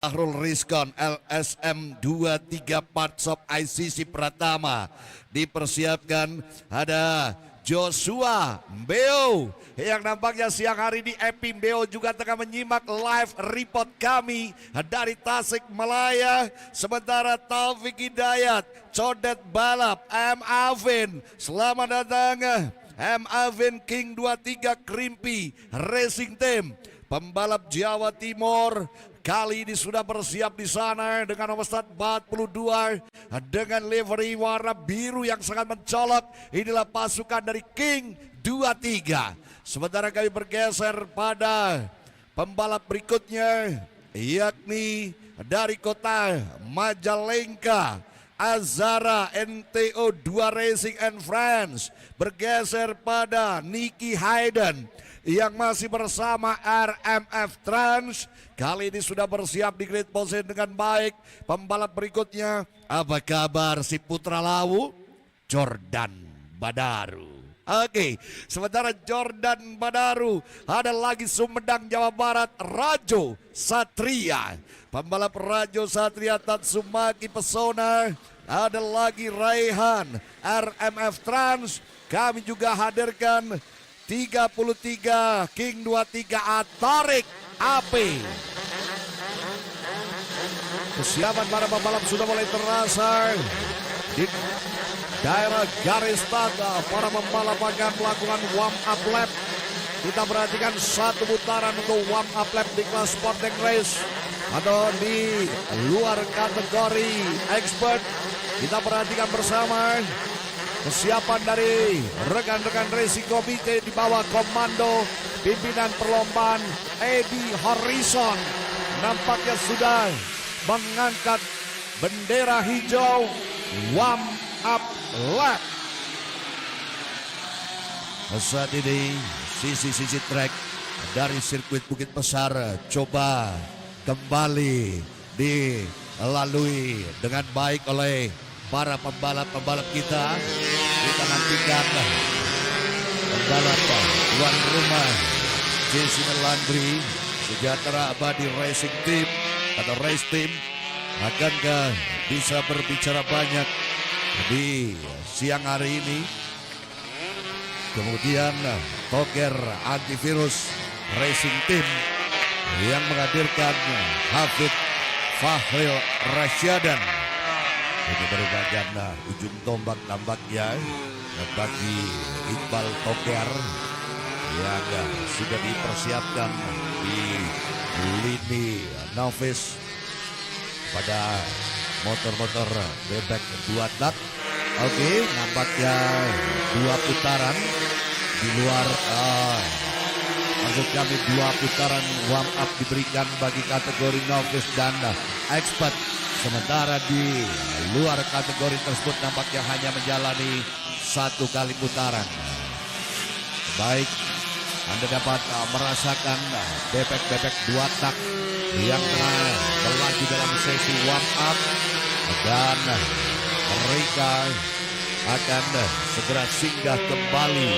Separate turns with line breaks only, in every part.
Ahrul Rizkon LSM 23 Parts of ICC Pratama. Dipersiapkan ada Joshua Beo yang nampaknya siang hari ini Epim Beo juga tengah menyimak live report kami dari Tasik Malaya. Sementara Taufik Hidayat, Codet Balap, M. Avin, selamat datang M. Avin King 23 Krimpi Racing Team. Pembalap Jawa Timur kali ini sudah bersiap di sana dengan nomor start 42 dengan livery warna biru yang sangat mencolok. Inilah pasukan dari King 23. Sementara kami bergeser pada pembalap berikutnya yakni dari kota Majalengka, Azara NTO 2 Racing and Friends. Bergeser pada Nicky Hayden yang masih bersama RMF Trans. Kali ini sudah bersiap di grid position dengan baik. Pembalap berikutnya, apa kabar si Putra Lawu? Jordan Badaru. Oke, sementara Jordan Badaru, ada lagi Sumedang Jawa Barat, Rajo Satria. Pembalap Rajo Satria Tatsumaki Pesona. Ada lagi Raihan RMF Trans. Kami juga hadirkan 33 King 23 Atarik AP. Kesiapan para pembalap sudah mulai terasa di daerah garis start. Para pembalap akan melakukan warm up lap. Kita perhatikan satu putaran untuk warm up lap di kelas Sporting Race atau di luar kategori expert. Kita perhatikan bersama kesiapan dari rekan-rekan racing komite di bawah komando pimpinan perlombaan Edi Harrison. Nampaknya sudah mengangkat bendera hijau warm up lap. Saat ini sisi-sisi track dari sirkuit Bukit Besar coba kembali dilalui dengan baik oleh para pembalap-pembalap kita. Kita nantikan pembalap tuan rumah Jesse Melandri Sejahtera Abadi Racing Team atau Race Team akankah bisa berbicara banyak di siang hari ini. Kemudian Toger Antivirus Racing Team yang menghadirkan Hafid Fahril Rasyadan. Ini merupakan ujung tombak tampaknya bagi Iqbal Toker yang sudah dipersiapkan di lini novice pada motor-motor bebek 2 tak. Oke, nampaknya 2 putaran di luar maksud kami 2 putaran warm up diberikan bagi kategori novice dan expert. Sementara di luar kategori tersebut nampaknya hanya menjalani 1 kali putaran. Baik, Anda dapat merasakan bebek-bebek 2 tak yang berlaku dalam sesi warm up dan mereka akan segera singgah kembali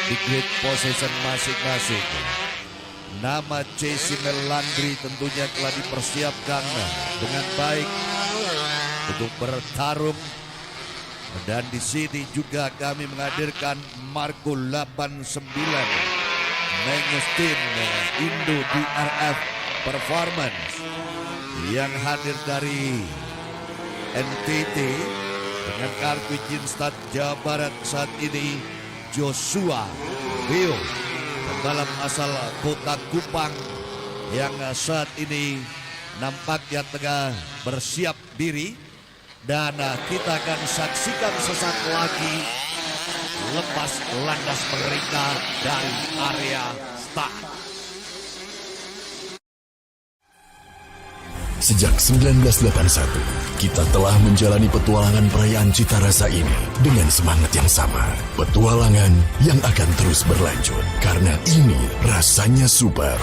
di grid position masing-masing. Nama Jesse Melandri tentunya telah dipersiapkan dengan baik untuk bertarung. Dan di sini juga kami menghadirkan Marco 89 Mengestin Indo DRF Performance yang hadir dari NTT dengan kartu izin start Jawa Barat saat ini Joshua Beo, pembalap asal kota Kupang yang saat ini nampaknya tengah bersiap diri. Dan kita akan saksikan sesaat lagi lepas landas mereka dari area start.
Sejak 1981, kita telah menjalani petualangan perayaan Cita Rasa ini dengan semangat yang sama. Petualangan yang akan terus berlanjut, karena ini rasanya super.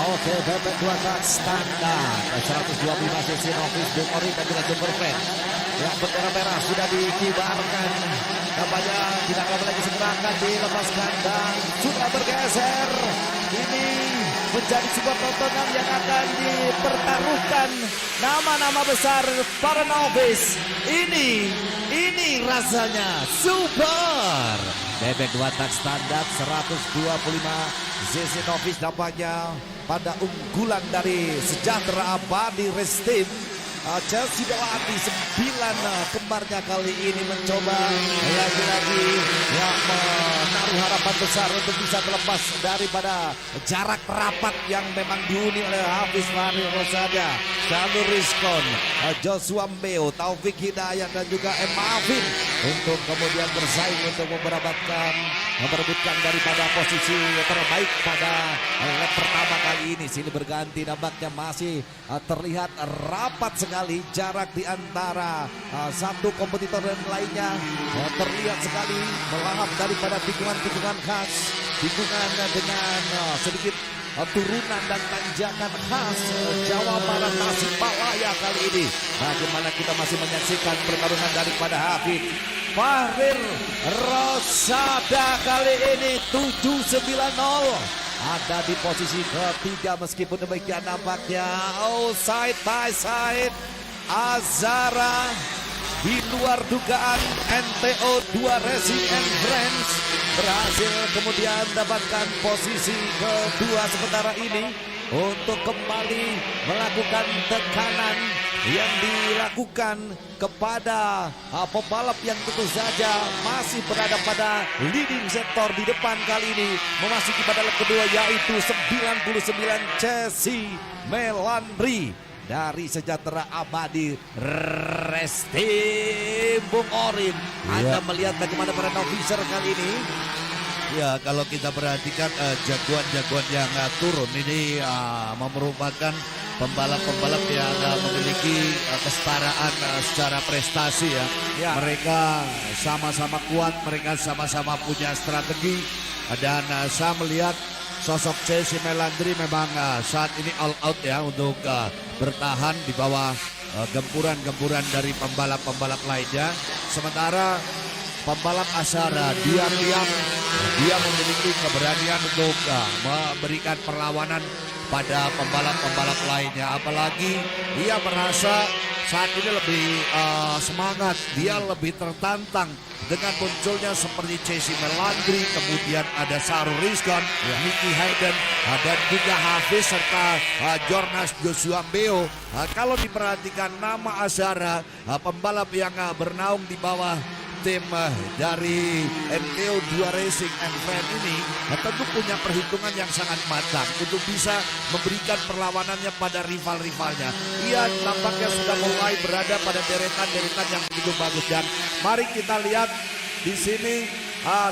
Oke, bebek 2 tak standar 125 cc novice Bung Ori dan juga Super Fan. Yang bendera merah sudah dikibarkan. Kampanye tidak lama lagi segera akan dilepaskan dan sudah bergeser. Ini menjadi sebuah tontonan yang akan dipertaruhkan nama-nama besar para novice. Ini rasanya super. Bebek 2 tak standar 125 cc novice nampaknya pada unggulan dari Sejahtera Abadi Race Team. Chelsea Belandi 9 kembarnya kali ini mencoba lagi-lagi yang menaruh harapan besar untuk bisa terlepas daripada jarak rapat yang memang dihuni oleh Hafiz Fahri Rosada, Shalur Rizkon, Joshua Mbeo, Taufik Hidayat dan juga M. Afin untuk kemudian bersaing untuk memperebutkan daripada posisi terbaik pada lap pertama kali ini. Sini berganti nampaknya masih terlihat rapat sekali jarak di antara satu kompetitor dan lainnya. Terlihat sekali melahap daripada tikungan-tikungan khas, tikungan dengan sedikit turunan dan tanjakan khas Jawa Barat Tasikmalaya kali ini. Bagaimana kita masih menyaksikan pertarungan daripada Habib Fahri Rosada kali ini 790. Ada di posisi ketiga meskipun demikian nampaknya side by side Azara di luar dugaan. NTO 2 Racing and Friends berhasil kemudian dapatkan posisi kedua sementara ini untuk kembali melakukan tekanan yang dilakukan kepada pembalap yang tentu saja masih berada pada leading sektor di depan kali ini, memasuki pada lap kedua yaitu 99 Chelsea Melandri dari Sejahtera Abadi Race Team. Bung Orin, Anda melihat bagaimana para novicer kali ini?
Ya, kalau kita perhatikan jagoan-jagoan yang turun ini merupakan pembalap-pembalap yang memiliki kesetaraan secara prestasi ya. Mereka sama-sama kuat, mereka sama-sama punya strategi dan saya melihat sosok Chelsea Melandri memang saat ini all out ya untuk bertahan di bawah gempuran-gempuran dari pembalap-pembalap lainnya. Sementara pembalap Azara diam-diam dia memiliki keberanian untuk memberikan perlawanan pada pembalap-pembalap lainnya. Apalagi dia merasa saat ini lebih semangat, dia lebih tertantang dengan munculnya seperti Chelsea Melandri, kemudian ada Shalur Rizkon, Nicky Hayden, dan juga Hafiz serta Jornas Joshua Mbeo. Kalau diperhatikan nama Azara, pembalap yang bernaung di bawah tim dari NTO 2 Racing and Friends ini tentu punya perhitungan yang sangat matang untuk bisa memberikan perlawanannya pada rival-rivalnya. Ia nampaknya sudah mulai berada pada deretan-deretan yang begitu bagus dan mari kita lihat di sini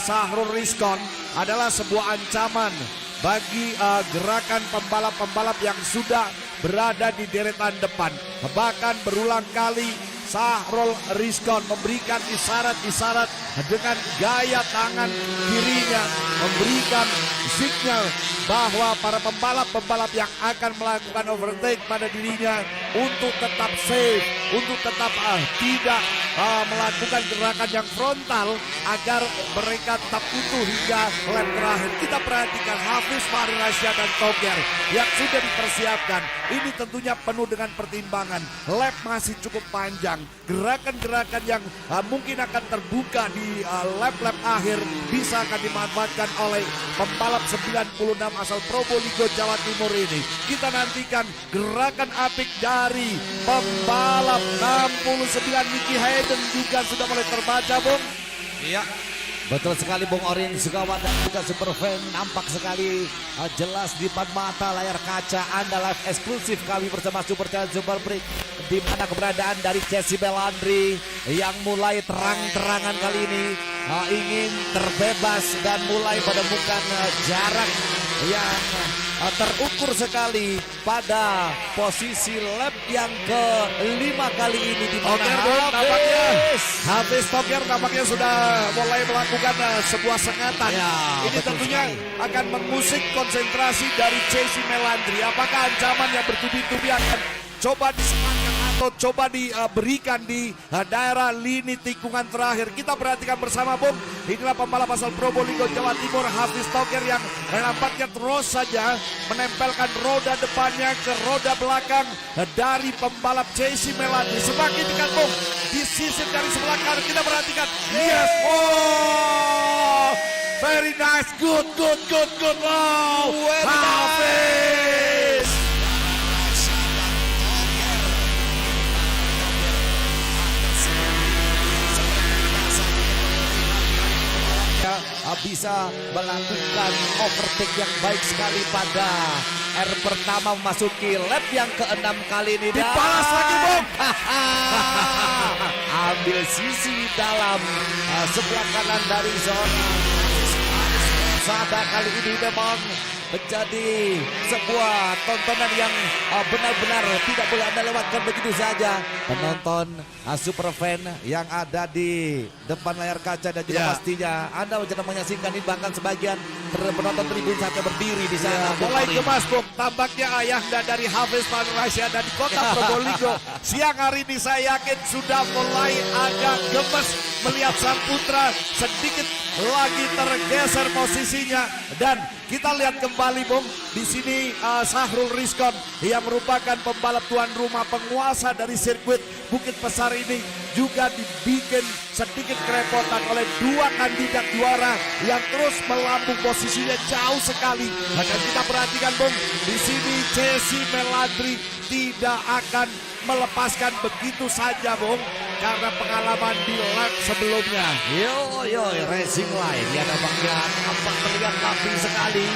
Shalur Rizkon adalah sebuah ancaman bagi gerakan pembalap-pembalap yang sudah berada di deretan depan. Bahkan berulang kali Shalur Rizkon memberikan isyarat-isyarat dengan gaya tangan kirinya, memberikan sinyal bahwa para pembalap-pembalap yang akan melakukan overtake pada dirinya untuk tetap safe, untuk tetap tidak melakukan gerakan yang frontal agar mereka tetap utuh hingga lap terakhir. Kita perhatikan Hafiz Fahri Rosada dan Toger yang sudah dipersiapkan. Ini tentunya penuh dengan pertimbangan. Lap masih cukup panjang. Gerakan-gerakan yang mungkin akan terbuka di lap-lap akhir bisa akan dimanfaatkan oleh pembalap 96 asal Probolinggo Jawa Timur ini. Kita nantikan gerakan apik dari pembalap 69 Nicky Hayden juga sudah mulai terbaca, Bung.
Iya, betul sekali Bung Orin Sugawat dan juga Superfan. Nampak sekali jelas di depan mata layar kaca Anda live eksklusif kami bersama Super Challenge Super Break, di mana keberadaan dari Chelsea Melandri yang mulai terang-terangan kali ini ingin terbebas dan mulai menemukan jarak yang terukur sekali pada posisi lap yang ke-5 kali ini di mana
Hafiz Toger nampaknya sudah mulai melakukan sebuah sengatan. Ini tentunya akan mengusik konsentrasi dari Chelsea Melandri. Apakah ancaman yang bertubi-tubi akan coba disematkan coba diberikan di daerah lini tikungan terakhir. Kita perhatikan bersama Bung, inilah pembalap asal Probolinggo Jawa Timur, Hafiz Toker, yang nampaknya terus saja menempelkan roda depannya ke roda belakang dari pembalap JC Melandri. Semakin dekat Bung, di sisi dari sebelah kanan kita perhatikan. Yes, oh, very nice, good. Wow, Hafiz.
Bisa melakukan overtake yang baik sekali pada R pertama, memasuki lap yang ke-6 kali ini.
Dibalas lagi Bung.
Ambil sisi dalam sebelah kanan dari zona. Sada kali ini memang menjadi sebuah tontonan yang benar-benar tidak boleh Anda lewatkan begitu saja. Penonton super fan yang ada di depan layar kaca dan juga pastinya Anda sedang menyaksikan ini, bahkan sebagian penonton tribun sampai berdiri di sana.
Mulai gemas Bung, tampaknya ayahanda dari Hafiz Malaysia ada di kota Probolinggo. Siang hari ini saya yakin sudah mulai agak gemes melihat sang putra sedikit lagi tergeser posisinya. Dan kita lihat kembali Bung, di sini Sahrul Rizkon yang merupakan pembalap tuan rumah penguasa dari sirkuit Bukit Besar ini juga dibikin sedikit kerepotan oleh dua kandidat juara yang terus melambung posisinya jauh sekali. Dan kita perhatikan Bung, di sini JC Melandri tidak akan melepaskan begitu saja Bung, karena pengalaman di lap sebelumnya.
Yo Racing Line ya nampaknya nampak terlihat rapi sekali.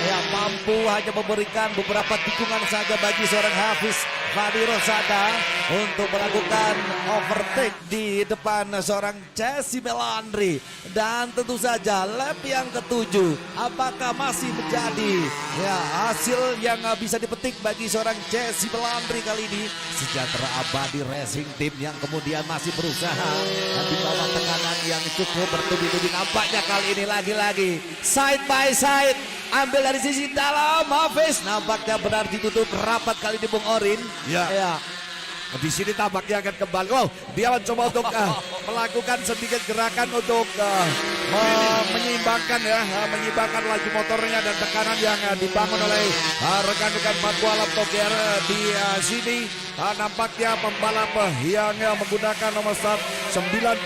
Ya, mampu hanya memberikan beberapa tikungan saja bagi seorang Hafiz Fadi Rosada untuk melakukan overtake di depan seorang JC Melandri. Dan tentu saja lap yang ke-7 apakah masih menjadi hasil yang bisa dipetik bagi seorang JC Melandri kali ini. Sejahtera Abadi Racing Team yang kemudian masih berusaha di bawah tekanan yang cukup bertubi-tubi. Nampaknya kali ini lagi-lagi side by side, ambil dari sisi dalam. Hafiz nampaknya benar ditutup rapat kali di Bung Orin.
Ya. Di sini tampaknya akan kembali. Wow, dia mencoba untuk melakukan sedikit gerakan untuk menyeimbangkan laju motornya dan tekanan yang dibangun oleh rekan-rekan Pakualam Toker di sini. Nampaknya pembalap yang menggunakan nomor start 96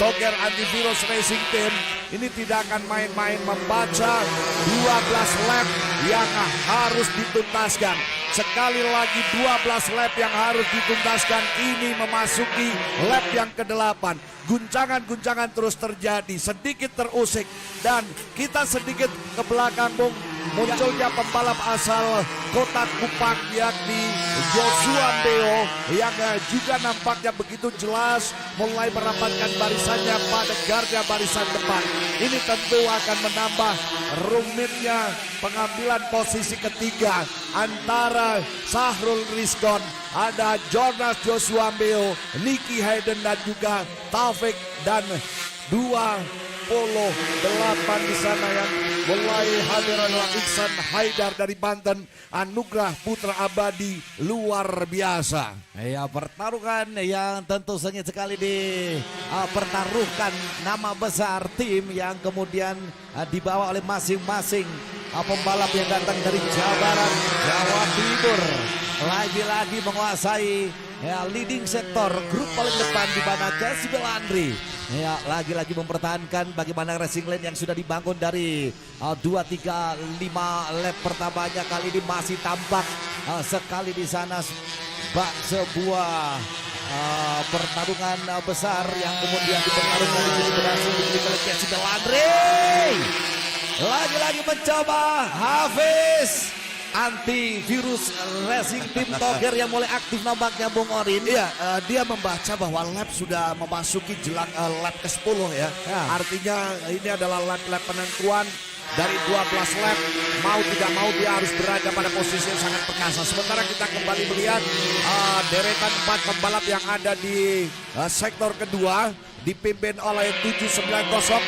Toker Antivirus Racing Team ini tidak akan main-main membaca 12 lap yang harus dituntaskan. Sekali lagi 12 lap yang harus dituntaskan, ini memasuki lap yang ke-8. Guncangan-guncangan terus terjadi, sedikit terusik dan kita sedikit ke belakang Bung. Munculnya pembalap asal Kota Kupang yakni Joshua Beo yang juga nampaknya begitu jelas mulai merapatkan barisannya pada garda barisan depan. Ini tentu akan menambah rumitnya pengambilan posisi ketiga antara Sahrul Rizkon, ada Jonas Joshua Beo, Nicky Hayden dan juga Taufik, dan 28 di sana yang mulai hadir adalah Iksan Haidar dari Banten, Anugrah Putra Abadi, luar biasa.
Ya, pertarungan yang tentu sengit sekali pertaruhkan nama besar tim yang kemudian dibawa oleh masing-masing pembalap yang datang dari Jawa Barat, Jawa Timur. Lagi-lagi menguasai leading sektor grup paling depan di mana JC Melandri lagi-lagi mempertahankan bagaimana racing lane yang sudah dibangun dari 2-3-5 lap pertamanya. Kali ini masih tampak sekali di sana sebuah pertarungan besar yang kemudian dipertaruhkan di berhasil dimiliki oleh JC Melandri. Lagi-lagi mencoba Hafiz Antivirus Racing Team Toker yang mulai aktif nampaknya Bung Orin.
Iya, dia membaca bahwa lap sudah memasuki jelang lap ke-10 ya. Artinya ini adalah lap penentuan dari 12 lap. Mau tidak mau dia harus berada pada posisi yang sangat perkasa. Sementara kita kembali melihat deretan 4 pembalap yang ada di sektor kedua dipimpin oleh 790.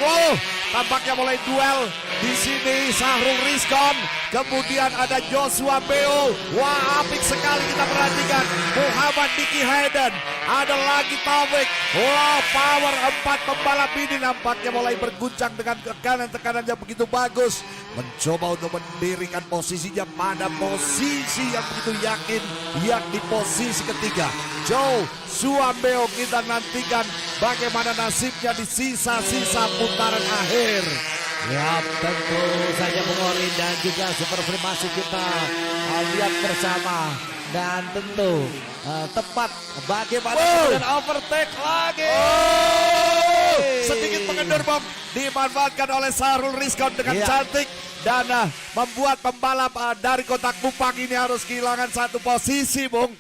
Wow, tampaknya mulai duel di sini. Syahrul Rizkon, kemudian ada Joshua Beo. Wah, apik sekali kita perhatikan. Muhammad Nicky Hayden, ada lagi Taufik. Wah, power 4 pembalap ini nampaknya mulai berguncang dengan tekanan yang begitu bagus, mencoba untuk mendirikan posisinya pada posisi yang begitu yakin, yakni posisi ketiga. Joshua Beo, kita nantikan bagaimana nasibnya di sisa-sisa putaran akhir.
Ya, tentu saja Bung Orin dan juga Super Free masih kita lihat bersama. Dan tentu tepat bagaimana kemudian overtake lagi.
Sedikit mengendur, Bang, dimanfaatkan oleh Syahrul Rizkon dengan cantik. Dan membuat pembalap dari Kotak Kupang ini harus kehilangan satu posisi, Bung.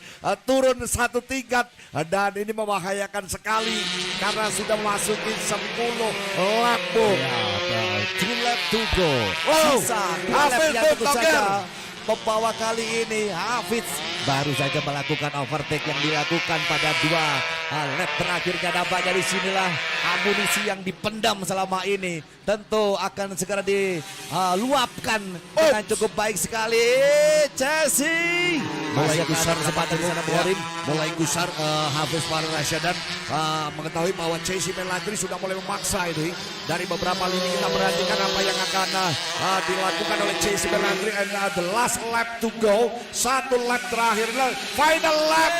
Turun satu tingkat. Dan ini membahayakan sekali karena sudah memasuki 10 lap, Bung.
2 lap to go. Sisa 2 lap yang tentu saja membawa kali ini Hafiz baru saja melakukan overtake yang dilakukan pada 2 lap terakhirnya. Nampaknya disinilah amunisi yang dipendam selama ini tentu akan segera diluapkan dengan cukup baik sekali. Chelsea
Mulai gusar
kesempatan di sana Morin.
mulai gusar Hafiz Fahrul Rasyad dan mengetahui bahwa Chelsea Melandri sudah mulai memaksa ini. Dari beberapa lini kita perhatikan apa yang akan dilakukan oleh Chelsea Melandri. And the last lap to go, 1 lap terakhir, final lap.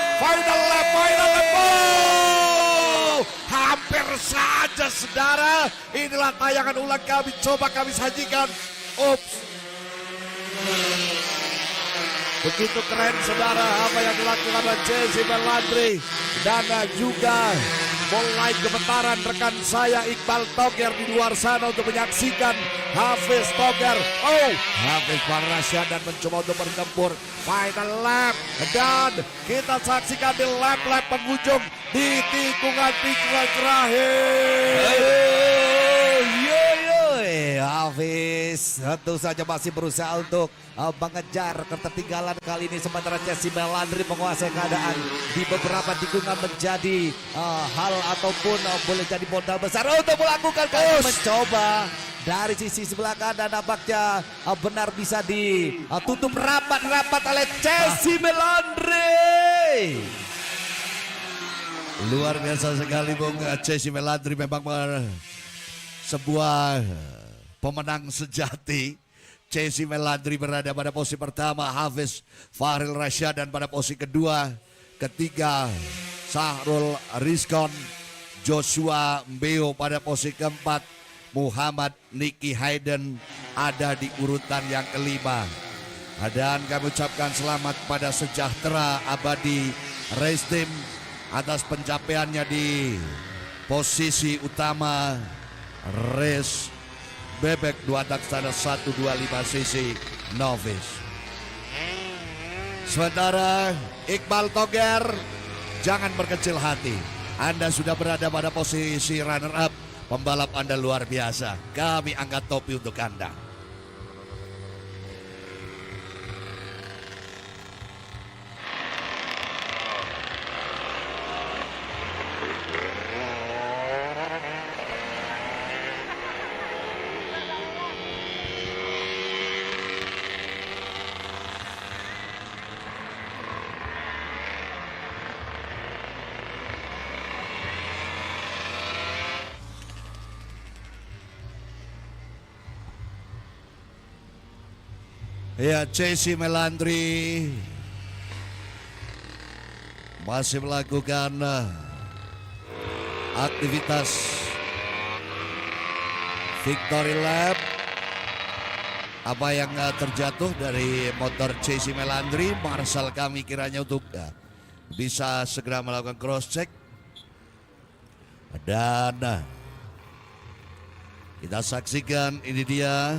Oh! Hampir saja, saudara. Inilah tayangan ulang kami, coba kami sajikan. Ups. Begitu keren, saudara, apa yang dilakukan oleh Chelsea Melandri. Dan juga mulai gemetaran rekan saya Iqbal Toger di luar sana untuk menyaksikan Hafiz Toger. Hafiz Fahrul Rasyad dan mencoba untuk bertempur final lap. Dan kita saksikan di lap-lap penghujung di tikungan-tikungan terakhir.
Hafiz tentu saja masih berusaha untuk mengejar ketertinggalan kali ini, sementara Chelsea Melandri menguasai keadaan di beberapa tikungan menjadi hal ataupun boleh jadi modal besar untuk melakukan mencoba dari sisi sebelah kanan. Nampaknya benar bisa ditutup rapat-rapat oleh Chelsea Melandri.
Luar biasa sekali, Bung. Chelsea Melandri memang sebuah pemenang sejati. Chelsea Melandri berada pada posisi pertama, Hafiz Fahrul Rasyad, dan pada posisi kedua, ketiga Syahrul Rizkon, Joshua Beo pada posisi keempat, Muhammad Nicky Hayden ada di urutan yang kelima. Dan kami ucapkan selamat pada Sejahtera Abadi Race Team atas pencapaiannya di posisi utama race bebek 2 tak standar 125 cc novice. Sementara Iqbal Toger, jangan berkecil hati. Anda sudah berada pada posisi runner up. Pembalap Anda luar biasa. Kami angkat topi untuk Anda. Ya, Chelsea Melandri masih melakukan aktivitas victory lap. Apa yang terjatuh dari motor Chelsea Melandri, Marshal kami kiranya untuk bisa segera melakukan cross check. Dan kita saksikan, ini dia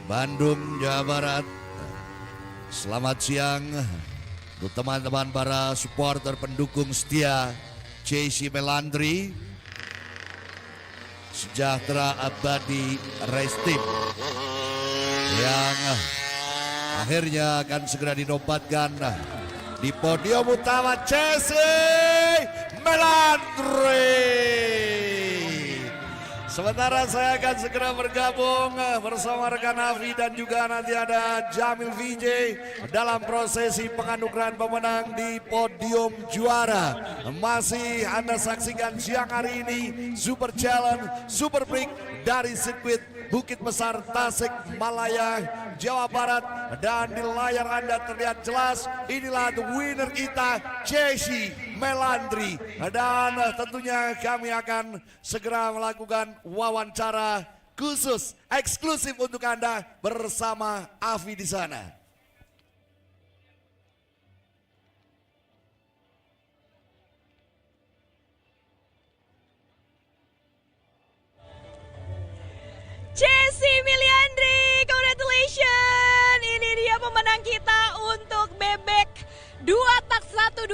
Bandung, Jawa Barat. Selamat siang untuk teman-teman para supporter pendukung setia Chelsea Melandri, Sejahtera Abadi Race Team, yang akhirnya akan segera dinobatkan di podium utama. Chelsea Melandri Sementara saya akan segera bergabung bersama rekan Avi dan juga nanti ada Jamil VJ dalam prosesi penganugerahan pemenang di podium juara. Masih Anda saksikan siang hari ini Super Challenge Super Break dari sirkuit Bukit Besar Tasik Malaya, Jawa Barat, dan di layar Anda terlihat jelas inilah the winner kita, Jesse Melandri, dan tentunya kami akan segera melakukan wawancara khusus eksklusif untuk Anda bersama Avi di sana.
Jesse Miliandri, congratulations! Ini dia pemenang kita untuk bebek 2 tak 125